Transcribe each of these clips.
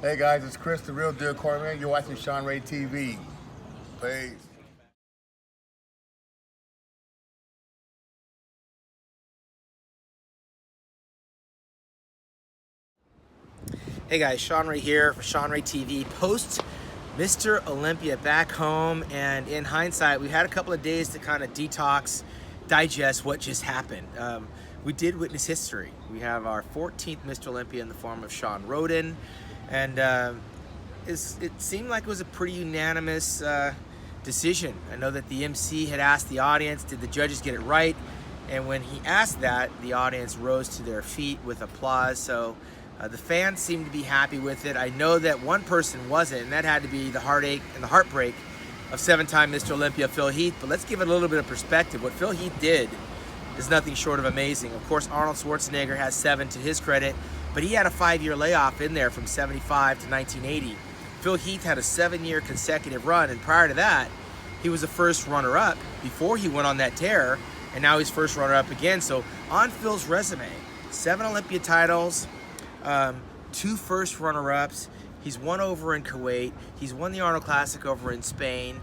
Hey guys, it's Chris, the Real Deal Cormier. You're watching Shawn Ray TV. Peace. Hey guys, Shawn Ray here for Shawn Ray TV. Post Mr. Olympia back home, and in hindsight, we had a couple of days to kind of detox, digest what just happened. We did witness history. We have our 14th Mr. Olympia in the form of Shawn Rhoden, and it seemed like it was a pretty unanimous decision. I know that the MC had asked the audience, did the judges get it right? And when he asked that, the audience rose to their feet with applause. So the fans seemed to be happy with it. I know that one person wasn't, and that had to be the heartache and the heartbreak of seven-time Mr. Olympia, Phil Heath. But let's give it a little bit of perspective. What Phil Heath did is nothing short of amazing. Of course, Arnold Schwarzenegger has 7 to his credit, but he had a 5-year layoff in there from 75 to 1980. Phil Heath had a 7-year consecutive run, and prior to that, he was the first runner-up before he went on that tear, and now he's first runner-up again. So on Phil's resume, 7 Olympia titles, 2 first runner-ups. He's won over in Kuwait. He's won the Arnold Classic over in Spain.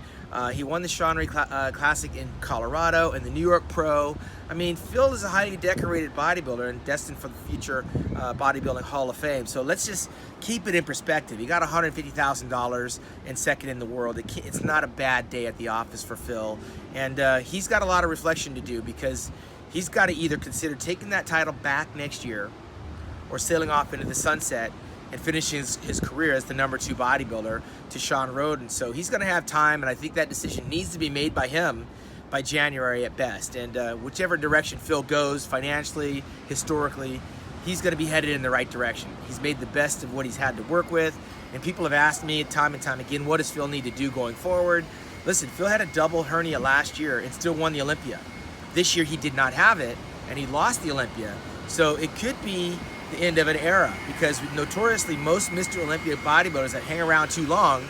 He won the Shawn Ray Classic in Colorado and the New York Pro. I mean, Phil is a highly decorated bodybuilder and destined for the future bodybuilding Hall of Fame. So let's just keep it in perspective. He got $150,000 and second in the world. It's not a bad day at the office for Phil. And he's got a lot of reflection to do, because he's got to either consider taking that title back next year or sailing off into the sunset and finishing his career as the #2 bodybuilder to Shawn Rhoden. So he's going to have time, and I think that decision needs to be made by him by January at best. And whichever direction Phil goes, financially, historically, he's going to be headed in the right direction. He's made the best of what he's had to work with, and people have asked me time and time again, what does Phil need to do going forward? Listen, Phil had a double hernia last year and still won the Olympia. This year he did not have it, and he lost the Olympia. So it could be the end of an era, because notoriously most Mr. Olympia bodybuilders that hang around too long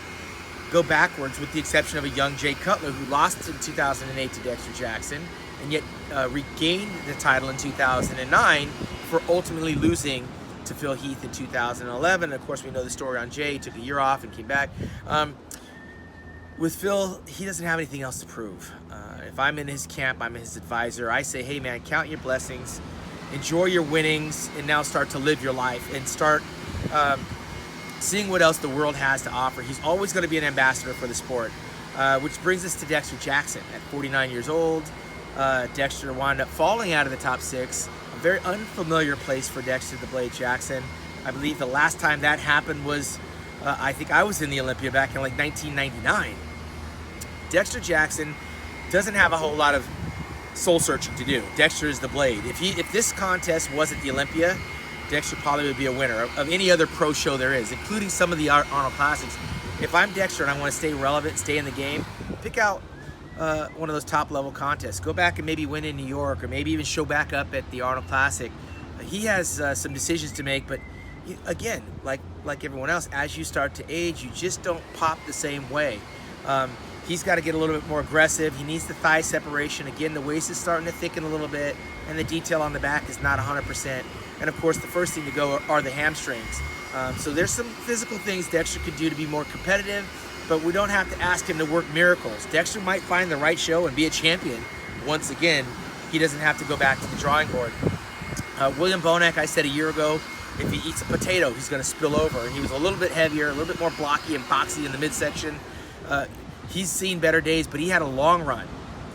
go backwards, with the exception of a young Jay Cutler, who lost in 2008 to Dexter Jackson and yet regained the title in 2009 for ultimately losing to Phil Heath in 2011. And of course, we know the story on Jay. He took a year off and came back. With Phil, he doesn't have anything else to prove. If I'm in his camp, I'm his advisor, I say, hey man, count your blessings, enjoy your winnings, and now start to live your life and start seeing what else the world has to offer. He's always going to be an ambassador for the sport, which brings us to Dexter Jackson. At 49 years old, Dexter wound up falling out of the top 6, a very unfamiliar place for Dexter the Blade Jackson. I believe the last time that happened was, I think I was in the Olympia back in like 1999. Dexter Jackson doesn't have a whole lot of soul searching to do. Dexter is the Blade. If this contest wasn't the Olympia, Dexter probably would be a winner of any other pro show there is, including some of the Arnold Classics. If I'm Dexter and I want to stay relevant, stay in the game, pick out one of those top level contests. Go back and maybe win in New York, or maybe even show back up at the Arnold Classic. He has some decisions to make, but again, like everyone else, as you start to age, you just don't pop the same way. He's got to get a little bit more aggressive. He needs the thigh separation. Again, the waist is starting to thicken a little bit, and the detail on the back is not 100%. And of course, the first thing to go are the hamstrings. So there's some physical things Dexter could do to be more competitive, but we don't have to ask him to work miracles. Dexter might find the right show and be a champion. Once again, he doesn't have to go back to the drawing board. William Bonac, I said a year ago, if he eats a potato, he's going to spill over. He was a little bit heavier, a little bit more blocky and boxy in the midsection. He's seen better days, but he had a long run.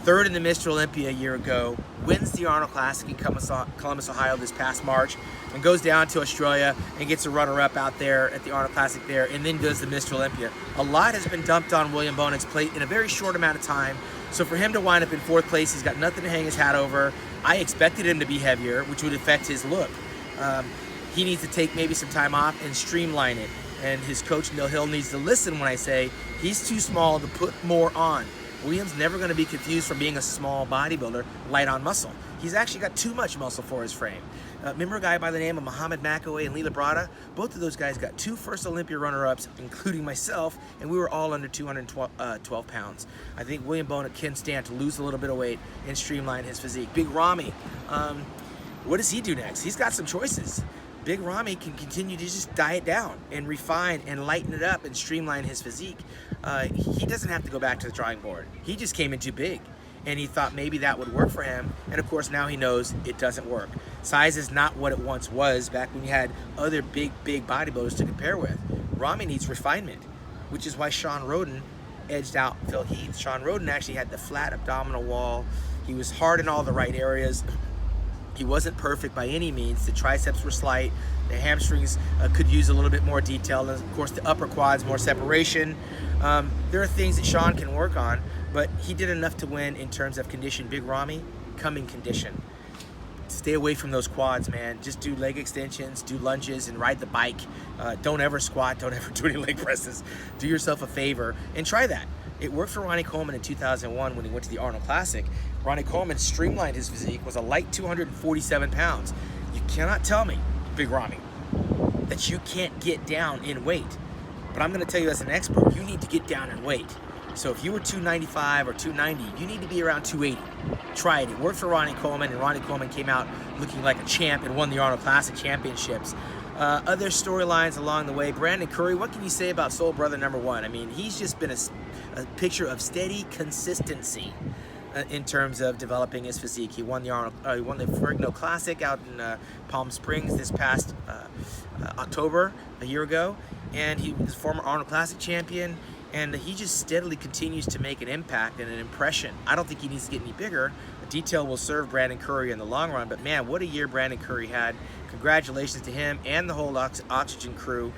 3rd in the Mr. Olympia a year ago, wins the Arnold Classic in Columbus, Ohio this past March, and goes down to Australia and gets a runner-up out there at the Arnold Classic there, and then does the Mr. Olympia. A lot has been dumped on William Bonac's plate in a very short amount of time, so for him to wind up in 4th place, he's got nothing to hang his hat over. I expected him to be heavier, which would affect his look. He needs to take maybe some time off and streamline it. And his coach, Neil Hill, needs to listen when I say he's too small to put more on. William's never going to be confused from being a small bodybuilder, light on muscle. He's actually got too much muscle for his frame. Remember a guy by the name of Muhammad McAway and Leela Brada? Both of those guys got 2 first Olympia runner-ups, including myself, and we were all under 212 pounds. I think William Bonac can stand to lose a little bit of weight and streamline his physique. Big Rami, what does he do next? He's got some choices. Big Rami can continue to just diet down and refine and lighten it up and streamline his physique. He doesn't have to go back to the drawing board. He just came in too big, and he thought maybe that would work for him, and of course now he knows it doesn't work. Size is not what it once was back when you had other big bodybuilders to compare with. Rami needs refinement, which is why Shawn Rhoden edged out Phil Heath. Shawn Rhoden actually had the flat abdominal wall. He was hard in all the right areas. He wasn't perfect by any means. The triceps were slight. The hamstrings could use a little bit more detail. And of course, the upper quads, more separation. There are things that Shawn can work on, but he did enough to win in terms of condition. Big Rami, come in condition. Stay away from those quads, man. Just do leg extensions, do lunges, and ride the bike. Don't ever squat. Don't ever do any leg presses. Do yourself a favor and try that. It worked for Ronnie Coleman in 2001 when he went to the Arnold Classic. Ronnie Coleman streamlined his physique, was a light 247 pounds. You cannot tell me, Big Rami, that you can't get down in weight. But I'm going to tell you as an expert, you need to get down in weight. So if you were 295 or 290, you need to be around 280. Try it. It worked for Ronnie Coleman, and Ronnie Coleman came out looking like a champ and won the Arnold Classic Championships. Other storylines along the way. Brandon Curry, what can you say about Soul Brother #1? I mean, he's just been a picture of steady consistency in terms of developing his physique. He won the Ferrigno Classic out in Palm Springs this past October, a year ago, and he was former Arnold Classic champion, and he just steadily continues to make an impact and an impression. I don't think he needs to get any bigger. Detail will serve Brandon Curry in the long run, but man, what a year Brandon Curry had. Congratulations to him and the whole Oxygen crew.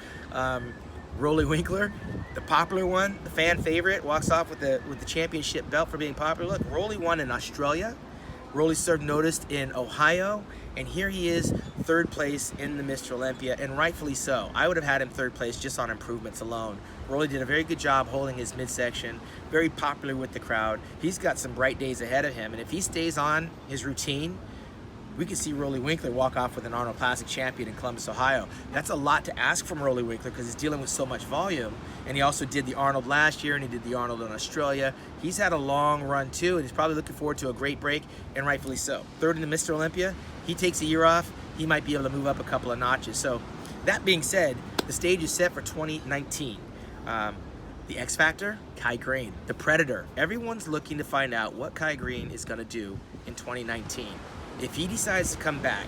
Rolly Winkler, the popular one, the fan favorite, walks off with the championship belt for being popular. Look, Rolly won in Australia. Rolly served notice in Ohio, and here he is, third place in the Mr. Olympia, and rightfully so. I would have had him third place just on improvements alone. Rolly did a very good job holding his midsection, very popular with the crowd. He's got some bright days ahead of him, and if he stays on his routine, we could see Rolly Winkler walk off with an Arnold Classic champion in Columbus, Ohio. That's a lot to ask from Rolly Winkler because he's dealing with so much volume. And he also did the Arnold last year, and he did the Arnold in Australia. He's had a long run too, and he's probably looking forward to a great break, and rightfully so. Third in the Mr. Olympia, he takes a year off, he might be able to move up a couple of notches. So that being said, the stage is set for 2019. The X Factor, Kai Green, the Predator. Everyone's looking to find out what Kai Green is gonna do in 2019. If he decides to come back,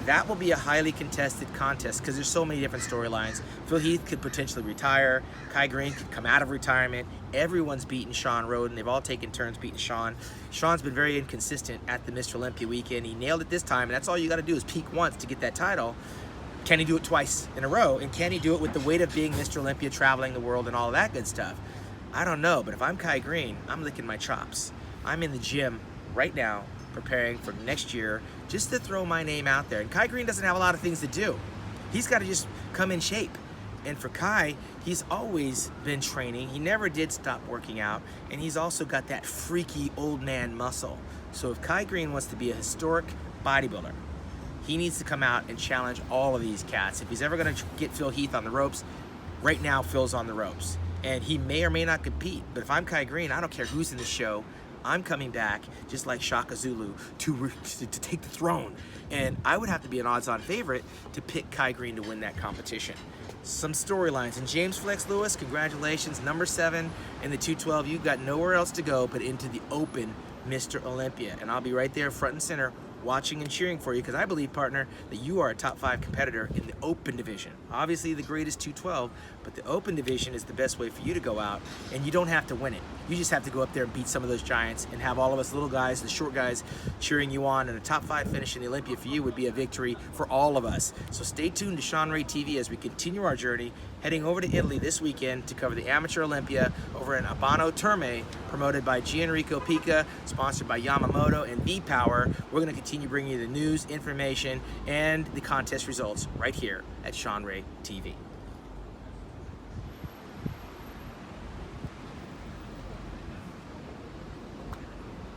that will be a highly contested contest because there's so many different storylines. Phil Heath could potentially retire. Kai Green could come out of retirement. Everyone's beaten Shawn Rhoden. They've all taken turns beating Shawn. Shawn's been very inconsistent at the Mr. Olympia weekend. He nailed it this time, and that's all you got to do is peak once to get that title. Can he do it twice in a row? And can he do it with the weight of being Mr. Olympia, traveling the world, and all of that good stuff? I don't know, but if I'm Kai Green, I'm licking my chops. I'm in the gym right now, preparing for next year just to throw my name out there. And Kai Green doesn't have a lot of things to do. He's got to just come in shape. And for Kai, he's always been training. He never did stop working out. And he's also got that freaky old man muscle. So if Kai Green wants to be a historic bodybuilder, he needs to come out and challenge all of these cats. If he's ever going to get Phil Heath on the ropes, right now Phil's on the ropes. And he may or may not compete. But if I'm Kai Green, I don't care who's in the show. I'm coming back, just like Shaka Zulu, to take the throne. And I would have to be an odds-on favorite to pick Kai Green to win that competition. Some storylines. And James Flex Lewis, congratulations, #7 in the 212. You've got nowhere else to go but into the open Mr. Olympia. And I'll be right there front and center watching and cheering for you because I believe, partner, that you are a top 5 competitor in the open division. Obviously, the greatest 212, but the open division is the best way for you to go out, and you don't have to win it. You just have to go up there and beat some of those giants and have all of us little guys, the short guys, cheering you on, and a top 5 finish in the Olympia for you would be a victory for all of us. So stay tuned to Shawn Ray TV as we continue our journey, heading over to Italy this weekend to cover the Amateur Olympia over in Abano Terme, promoted by Gianrico Pica, sponsored by Yamamoto and V-Power. We're going to continue bringing you the news, information, and the contest results right here at Shawn Ray TV.